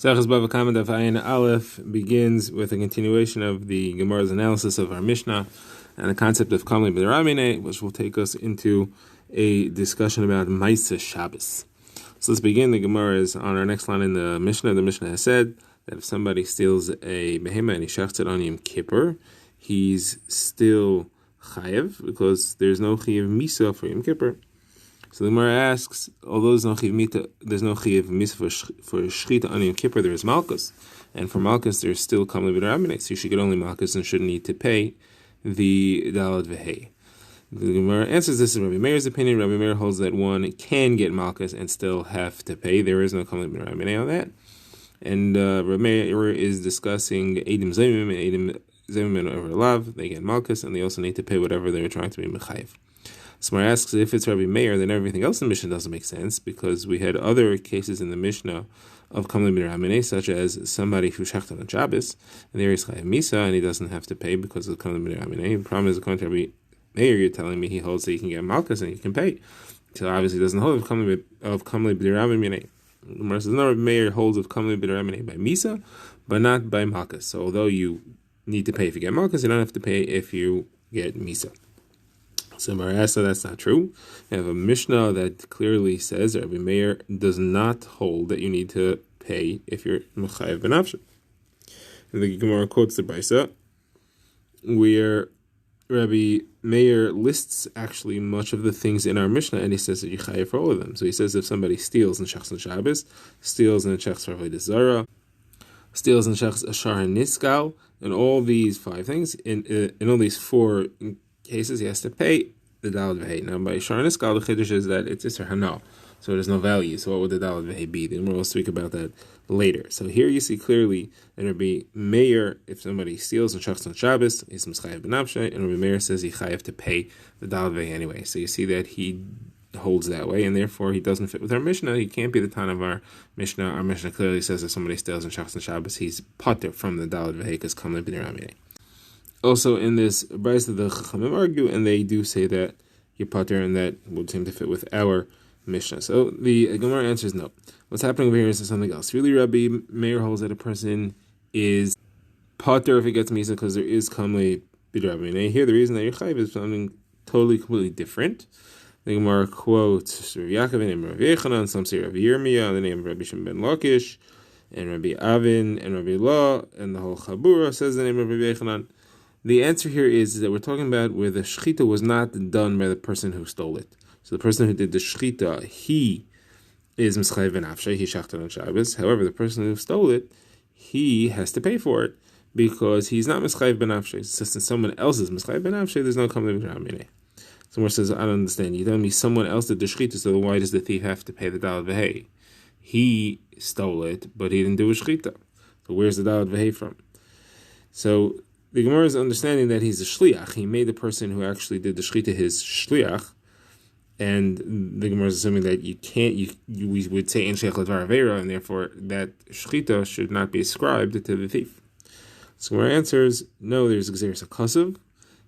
Sachas Bava Kamma Daf Ayin Aleph begins with a continuation of the Gemara's analysis of our Mishnah and the concept of Kamli B'Ramine, which will take us into a discussion about Maisa Shabbos. So let's begin. The Gemara is on our next line in the Mishnah. The Mishnah has said that if somebody steals a behema and he shechts it on Yom Kippur, he's still chayev because there's no chayev misa for Yom Kippur. So the Gemara asks, although there's no chayev misa for shchita on Yom Kippur, there is malchus, and for malchus there's still kamli b'ramine, so you should get only malchus and shouldn't need to pay the dalad v'hei. The Gemara answers this in Rabbi Meir's opinion. Rabbi Meir holds that one can get malchus and still have to pay. There is no kamli b'ramine on that. And Rabbi Meir is discussing edim zemim and edim zemim over lav. They get malchus and they also need to pay whatever they're trying to be mechayev. Smar asks, if it's Rabbi Meir, then everything else in the Mishnah doesn't make sense, because we had other cases in the Mishnah of Kamli B'Ramine, such as somebody who shechted on Shabbos, and there is Chayav Misa, and he doesn't have to pay because of Kamli B'Ramine. The problem is, according to Rabbi Meir, you're telling me he holds that he can get malchus and he can pay. So obviously he doesn't hold of Kamli B'Ramine. The Gemara says, no, Rabbi Meir holds of Kamli B'Ramine by Misa, but not by malchus. So although you need to pay if you get malchus, you don't have to pay if you get Misa. So Marasa, that's not true. You have a Mishnah that clearly says Rabbi Meir does not hold that you need to pay if you're mechayev benafshe. And the Gemara quotes the Brisa, where Rabbi Meir lists actually much of the things in our Mishnah, and he says that you chayev for all of them. So he says if somebody steals and shechs on Shabbos, steals and shechs for avodas zara, steals and shechs ashar and niskal, and all these five things, in all these four cases, he has to pay the dalad v'hei. Now, by Shar Niskal, the chiddush is that it's Isser Hana, so there's no value. So what would the dalad v'hei be? Then we'll speak about that later. So here you see clearly that Rabbi Meir, if somebody steals and shechs on Shabbos, he's mischayev b'nafshe, and Rabbi Meir says he chayev to pay the dalad v'hei anyway. So you see that he holds that way, and therefore he doesn't fit with our Mishnah. He can't be the ton of our Mishnah. Our Mishnah clearly says if somebody steals and shechs on Shabbos, he's pater from the dalad v'hei because kamli b'niramineh. Also, in this Brisa, the Chachamim argue, and they do say that you're pater, and that would seem to fit with our Mishnah. So the Gemara answers no. What's happening over here is something else. Really, Rabbi Meir holds that a person is pater if he gets misa because there is kamli b'drabineh. Here, the reason that you're chayiv is something totally, completely different. The Gemara quotes Rabbi Yaakov, the name of Rabbi Yechanan, some say Rabbi Yirmiyah, the name of Rabbi Shimon ben Lakish, and Rabbi Avin, and Rabbi Law, and the whole Chabura says the name of Rabbi Yechanan. The answer here is that we're talking about where the shechita was not done by the person who stole it. So the person who did the shechita, he is mischayev b'nafshe, he shechted on Shabbos. However, the person who stole it, he has to pay for it because he's not mischayev b'nafshe. So since someone else is mischayev b'nafshe, there's no kamli b'ramine. Someone says, I don't understand. You telling me someone else did the shechita, so why does the thief have to pay the dalad v'hei? He stole it, but he didn't do a shechita. So where's the dalad v'hei from? So the Gemara is understanding that he's a shliach. He made the person who actually did the shechita his shliach, and the Gemara is assuming that you can't. We would say in sheich l'dvar aveira, and therefore that shechita should not be ascribed to the thief. So Gemara answers, no. There's exeris akasav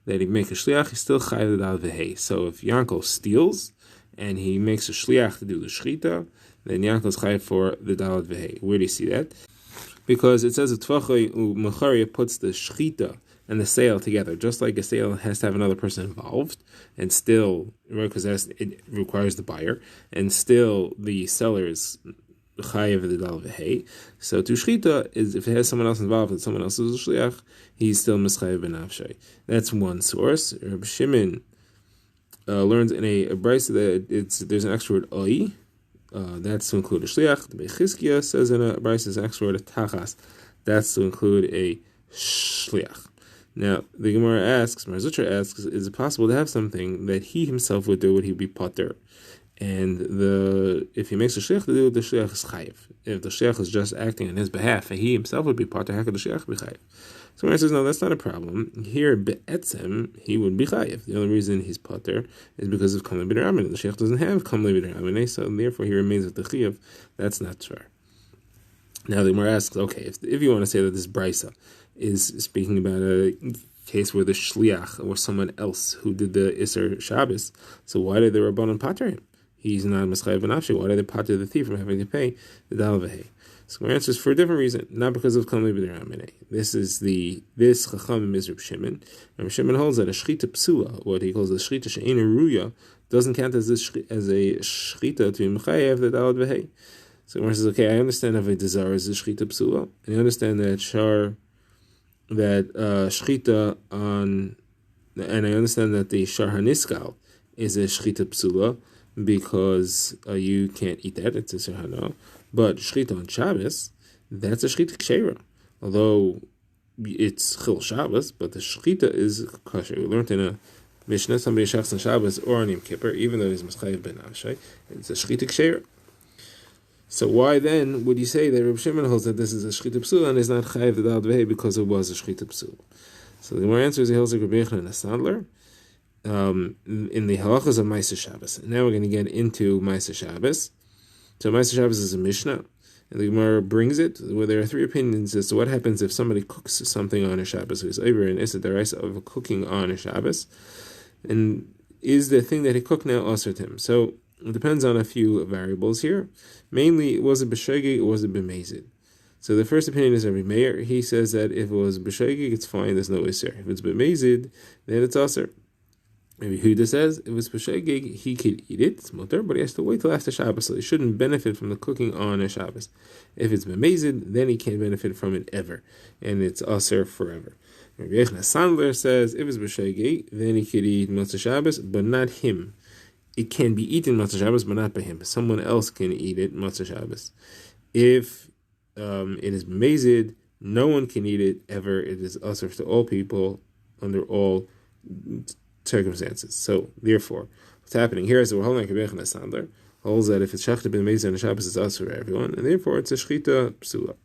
that he make a shliach. He's still chayav the dalad v'hei. So if Yankel steals and he makes a shliach to do the shechita, then Yankel is chayav for the dalad v'hei. Where do you see that? Because it says that Tvachai Mecharia puts the shechita and the sale together, just like a sale has to have another person involved, and still, because it requires the buyer, and still the seller is chayav the dal v'hei. So to shechita is if it has someone else involved and someone else is a shliach, he's still mischayev b'nafshay. That's one source. Rabbi Shimon learns in a brisa that there's an extra word oi. That's to include a shliach. The Bechizkiah says in a brisa is an extra word a tachas. That's to include a shliach. Now the Gemara asks, Marzutra asks, is it possible to have something that he himself would do? Would he be pater? And if he makes a shliach to do, the shliach is chayiv. If the shliach is just acting on his behalf, and he himself would be pater, how could the shliach be chayiv? So Gemara says, no, that's not a problem. Here, be'etzem, he would be chayiv. The only reason he's pater is because of kamli b'niramineh. The shliach doesn't have kamli b'niramineh, so therefore he remains with the chayiv. That's not fair. Now the Gemara asks, okay, if you want to say that this brisa is speaking about a case where the shliach or someone else who did the Isser Shabbos, so why did the Rabbanan pater him? He's not mischayev b'nafshe. Why did they pater the thief from having to pay the dal v'hei? So my answer is for a different reason, not because of Kamli B'Ramine. This Chacham is Reb Shimon. Reb Shimon holds that a Shchita Psula, what he calls a Shchita She'ena Ruya, doesn't count as a Shchita to be Mechayev the Dalad V'Hei. So Gemara says, okay, I understand Avodah Zarah is a Shchita Psula, and I understand that Shchita on, and I understand that the Shar HaNiskal is a Shchita Psula, because you can't eat that, it's a Serhana. But Shchita on Shabbos, that's a Shchita Kshera. Although it's Chil Shabbos, but the Shchita is kosher. We learned in a Mishnah, somebody shachs on Shabbos or on Yom Kippur, even though he's Meschayev ben Avshay, it's a Shchita Kshera. So why then would you say that Reb Shimon holds that this is a Shchita Psula and is not Chayev the Dal Dvei because it was a Shchita Psula? So the more answer is he holds like Rabbi Yochanan and a Sandler. In the halachas of Ma'aser Shabbos. And now we're going to get into Ma'aser Shabbos. So Ma'aser Shabbos is a Mishnah, and the Gemara brings it where there are three opinions as to what happens if somebody cooks something on a Shabbos. So it's over in Issa Daraisa of cooking on a Shabbos, and is the thing that he cooked now also to him? So it depends on a few variables here. Mainly, was it b'shogeg or was it b'mezid? So the first opinion is Rabbi Meir. He says that if it was b'shogeg, it's fine. There's no iser. If it's b'mezid, then it's aser. Maybe Huda says if it's b'shogeg, he could eat it, it's mutter, but he has to wait till after Shabbos, so he shouldn't benefit from the cooking on a Shabbos. If it's b'mezid, then he can't benefit from it ever, and it's aser forever. Rabbi Yochanan Sandler says if it's b'shogeg, then he could eat Motzei Shabbos, but not him. It can be eaten Motzei Shabbos, but not by him. Someone else can eat it Motzei Shabbos. If it is b'mezid, no one can eat it ever. It is aser to all people under all circumstances. So therefore, what's happening here is that we're holding like Rabbi Yochanan Sandler holds that if it's shachta b'mezid on Shabbos, it's also for everyone, and therefore it's a shchita psula.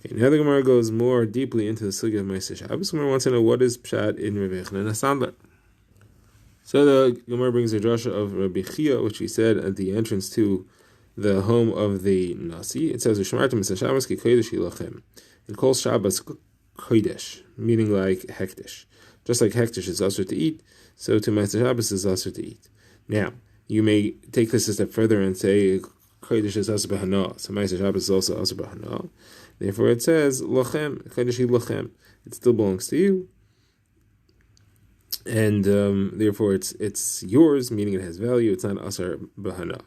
Okay, now the Gemara goes more deeply into the sugya of Ma'aser Shabbos. Gemara wants to know what is pshat in Rabbi Yochanan Sandler. So the Gemara brings a drasha of Rabbi Chia, which he said at the entrance to the home of the Nasi. It says, "Shmartem es Shabbos ki kodesh yilachem." It calls Shabbos kodesh, meaning like hektish. Just like hektish is also to eat, so to Ma'aser Shabbos is also to eat. Now, you may take this a step further and say kodesh is also b'hana, so Ma'aser Shabbos is also b'hana. Therefore, it says lachem kodesh yilachem. It still belongs to you, and therefore it's yours, meaning it has value. It's not asar b'hana.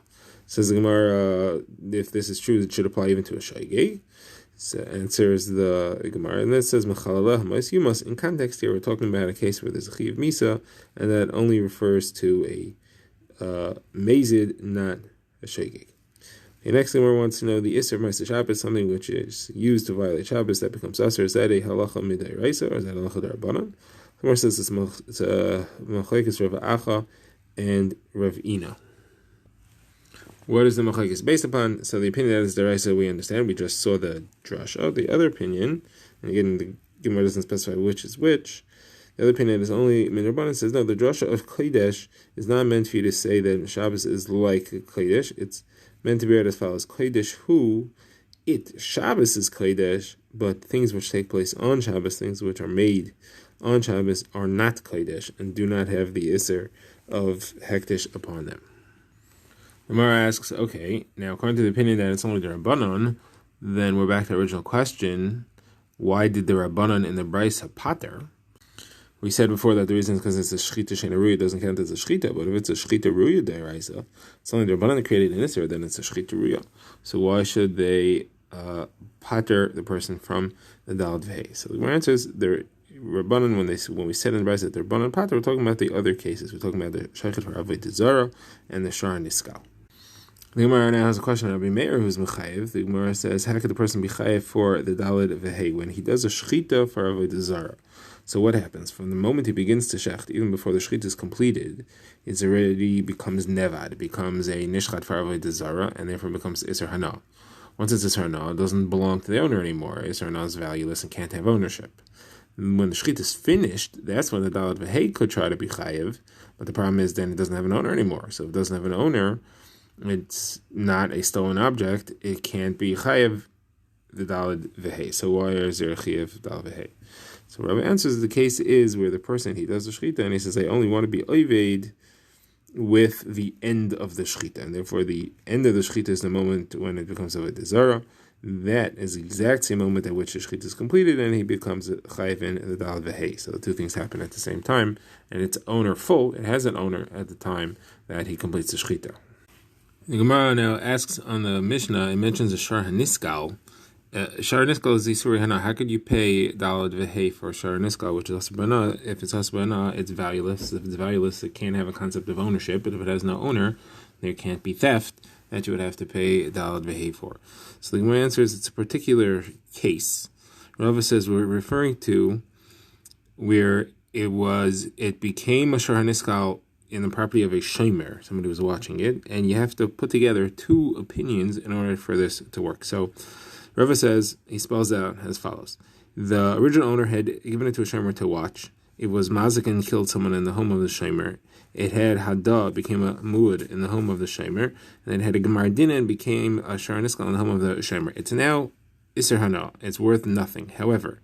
Says the Gemara, if this is true, it should apply even to a shaygeg. So answers the Gemara, and then it says you must. In context here, we're talking about a case where there's a chiv misa, and that only refers to a mezid, not a shaygeg. The next thing we want to know, the Isser of Ma'aser Shabbos, something which is used to violate Shabbos, that becomes Asr. Is that a halacha midai raisa, or is that a halacha d'Rabbanan? The Gemara says it's a machlekes Rav Acha and Rav Ina. What is the machlekes based upon? So the opinion that is d'Raisa we understand. We just saw the drasha. The other opinion, and again the Gemara doesn't specify which is which. The other opinion is only Minarbanan says no. The drasha of kodesh is not meant for you to say that Shabbos is like kodesh. It's meant to be read as follows: kodesh hu, it Shabbos is kodesh, but things which take place on Shabbos, things which are made on Shabbos, are not kodesh and do not have the iser of hektish upon them. The Gemara asks, okay, now according to the opinion that it's only the Rabbanon, then we're back to the original question: why did the Rabbanon in the Brisa pater? We said before that the reason is because it's a shchita she'ena ruya, it doesn't count as a shchita, but if it's a shchita ruya d'oraisa, it's only the Rabbanan that created an isser, then it's a shchita ruya. So why should they pater the person from the dalad v'hei? So the answer is the Rabbanan, when we said in the Brisa that the Rabbanan pater, we're talking about the other cases. We're talking about the shaychet for avodah zara and the shar niskal. The Gemara now has a question of Rabbi Meir, who's mechayev. The Gemara says, how could the person be chayev for the dalad v'hei when he does a shchita for avodah zara? So what happens? From the moment he begins to shecht, even before the shechita is completed, it already becomes nevad. It becomes a nishchat for avodah zara, and therefore becomes iser hana. Once it's iser hana, it doesn't belong to the owner anymore. Iser hana is valueless and can't have ownership. When the shechita is finished, that's when the dalad v'hei could try to be chayev, but the problem is then it doesn't have an owner anymore. So if it doesn't have an owner, it's not a stolen object. It can't be chayev the dalad v'hei. So why is there a chayev dalad v'hei? So Rabbi answers the case is where the person, he does the shechita and he says, I only want to be oived with the end of the shechita, and therefore the end of the shechita is the moment when it becomes avodah zara, that is the exact same moment at which the shechita is completed, and he becomes chayiv in the dalad v'hei. So the two things happen at the same time, and it's owner full. It has an owner at the time that he completes the shechita. The Gemara now asks on the Mishnah. It mentions a shar haniskal. Shar haniskal is isuri hana. How could you pay dalad v'hei for shar haniskal, which is hasbana? If it's hasbana, it's valueless. If it's valueless, it can't have a concept of ownership. But if it has no owner, there can't be theft that you would have to pay dalad v'hei for. So the Gemara answers it's a particular case. Rava says we're referring to where it became a shar haniskal in the property of a shomer, somebody was watching it, and you have to put together two opinions in order for this to work. So Rava says, he spells out as follows. The original owner had given it to a shomer to watch. It was mazik and killed someone in the home of the shomer. It had hada, became a muad in the home of the shomer, and it had a gemardina and became a shar haniskal in the home of the shomer. It's now iser hana. It's worth nothing. However,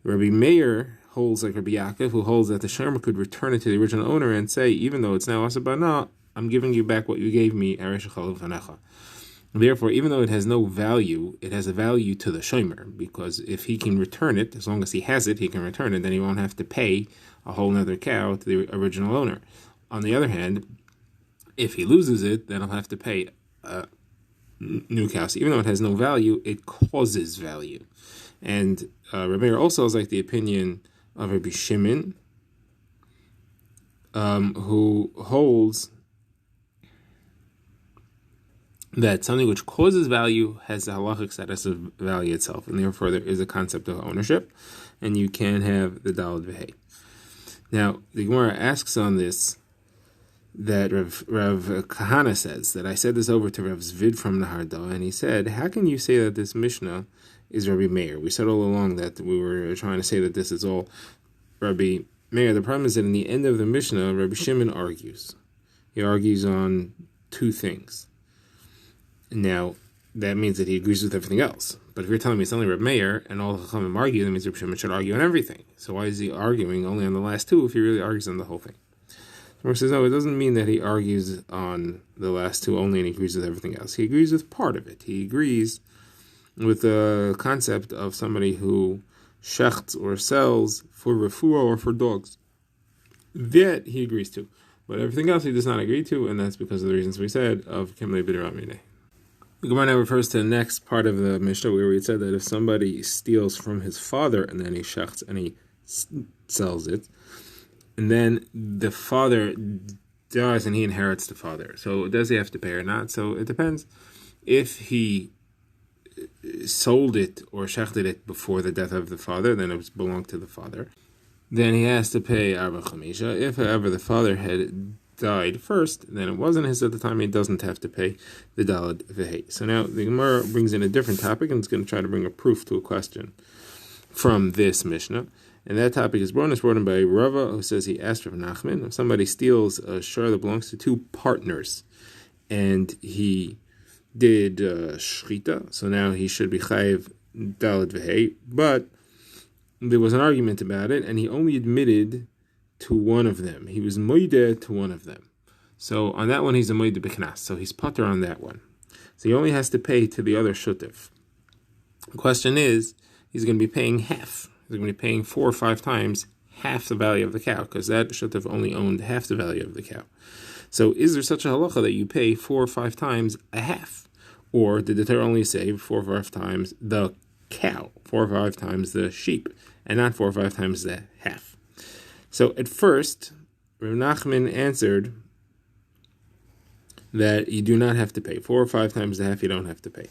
Rabbi Meir holds like Rabbi Yaakov, who holds that the shomer could return it to the original owner and say, even though it's now asabana, I'm giving you back what you gave me. Therefore, even though it has no value, it has a value to the shomer, because if he can return it, as long as he has it, he can return it, then he won't have to pay a whole nother cow to the original owner. On the other hand, if he loses it, then he'll have to pay a new cow. So even though it has no value, it causes value. And Rabbi Meir also has like the opinion of Rabbi Shimon, who holds that something which causes value has the halachic status of value itself, and therefore there is a concept of ownership, and you can have the dalad v'hei. Now, the Gemara asks on this that Rav Kahana says, that I said this over to Rav Zvid from Naharda, and he said, how can you say that this Mishnah is Rabbi Meir? We said all along that we were trying to say that this is all Rabbi Meir. The problem is that in the end of the Mishnah, Rabbi Shimon argues. He argues on two things. Now, that means that he agrees with everything else. But if you're telling me it's only Rabbi Meir and all the Chachamim argue, that means Rabbi Shimon should argue on everything. So why is he arguing only on the last two if he really argues on the whole thing? Gemara says, no, it doesn't mean that he argues on the last two only and he agrees with everything else. He agrees with part of it. He agrees with the concept of somebody who shechts or sells for refuah or for dogs. That he agrees to. But everything else he does not agree to, and that's because of the reasons we said of Kimlei B'Ramine. The Gemara now refers to the next part of the Mishnah where we said that if somebody steals from his father and then he shechts and he sells it, and then the father dies and he inherits the father. So does he have to pay or not? So it depends. If he sold it or shechted it before the death of the father, then it belonged to the father. Then he has to pay arba chamisha. If, however, the father had died first, then it wasn't his at the time, he doesn't have to pay the dalad v'hei. So now the Gemara brings in a different topic, and it's going to try to bring a proof to a question from this Mishnah. And that topic is brought by Rava, who says he asked Rav Nachman, if somebody steals a shar that belongs to two partners, and he did shchita, so now he should be chayiv dalad v'hei, but there was an argument about it, and he only admitted to one of them. He was moideh to one of them. So on that one, he's a moideh b'knas, so he's pater on that one. So he only has to pay to the other shutif. The question is, he's going to be paying half. He's going to be paying 4 or 5 times half the value of the cow, because that shutif only owned half the value of the cow. So is there such a halacha that you pay 4 or 5 times a half? Or did the Torah only say 4 or 5 times the cow, 4 or 5 times the sheep, and not 4 or 5 times the half? So at first, Rav Nachman answered that you do not have to pay. 4 or 5 times the half you don't have to pay.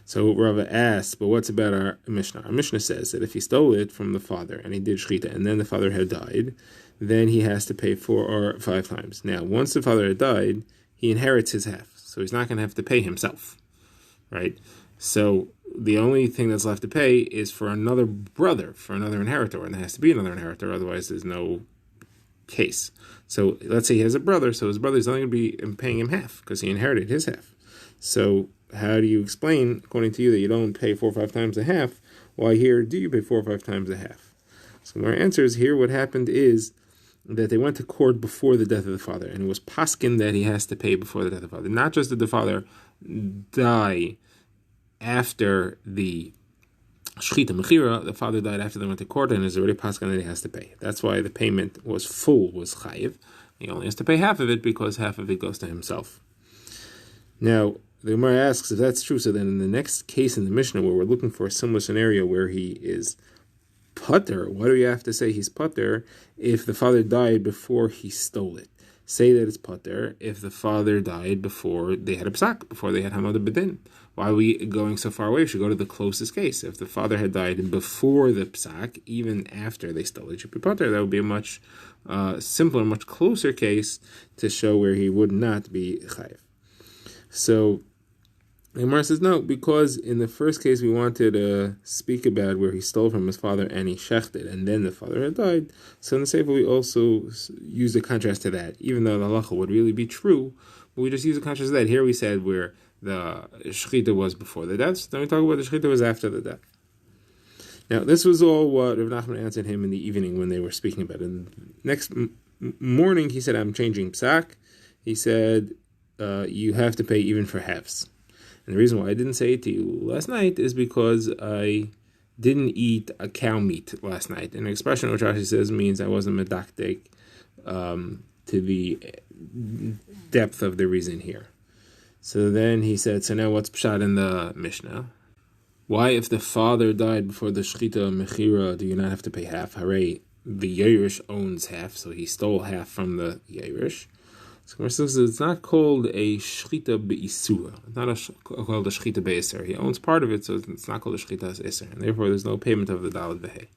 So Rava asked, but what's about our Mishnah? Our Mishnah says that if he stole it from the father and he did shchita and then the father had died, then he has to pay 4 or 5 times. Now, once the father had died, he inherits his half. So he's not going to have to pay himself, right? So the only thing that's left to pay is for another brother, for another inheritor, and there has to be another inheritor, otherwise there's no case. So let's say he has a brother, so his brother's only going to be paying him half because he inherited his half. So how do you explain, according to you, that you don't pay 4 or 5 times a half? Why here do you pay 4 or 5 times a half? So our answer is here what happened is that they went to court before the death of the father, and it was paskin that he has to pay before the death of the father. Not just did the father die after the Shchita Mechira, the father died after they went to court and is already paskin that he has to pay. That's why the payment was chayiv. He only has to pay half of it because half of it goes to himself. Now, the Gemara asks if that's true, so then in the next case in the Mishnah where we're looking for a similar scenario where he is putter, why do we have to say he's putter if the father died before he stole it? Say that it's putter if the father died before they had a psak, before they had hamad bedin. Why are we going so far away? We should go to the closest case. If the father had died before the psak, even after they stole it, should be putter. That would be a much simpler, much closer case to show where he would not be chayiv. So the Gemara says no, because in the first case we wanted to speak about where he stole from his father and he shechted, and then the father had died. So in the Sefer we also use a contrast to that, even though the halacha would really be true, but we just use a contrast to that. Here we said where the shechita was before the death, so then we talk about the shechita was after the death. Now this was all what Rav Nachman answered him in the evening when they were speaking about it. And next morning he said, I'm changing psak. He said, you have to pay even for halves. And the reason why I didn't say it to you last night is because I didn't eat a cow meat last night. An expression which Rashi says means I wasn't medaktek to the depth of the reason here. So then he said, so now what's pshat in the Mishnah? Why, if the father died before the shchita mechira, do you not have to pay half? Hooray, the Yerush owns half, so he stole half from the Yerush. So it's not called a shchita be'isura. It's not called a shchita be'isur. He owns part of it, so it's not called a shchita be'isur. And therefore, there's no payment of the daled v'hei.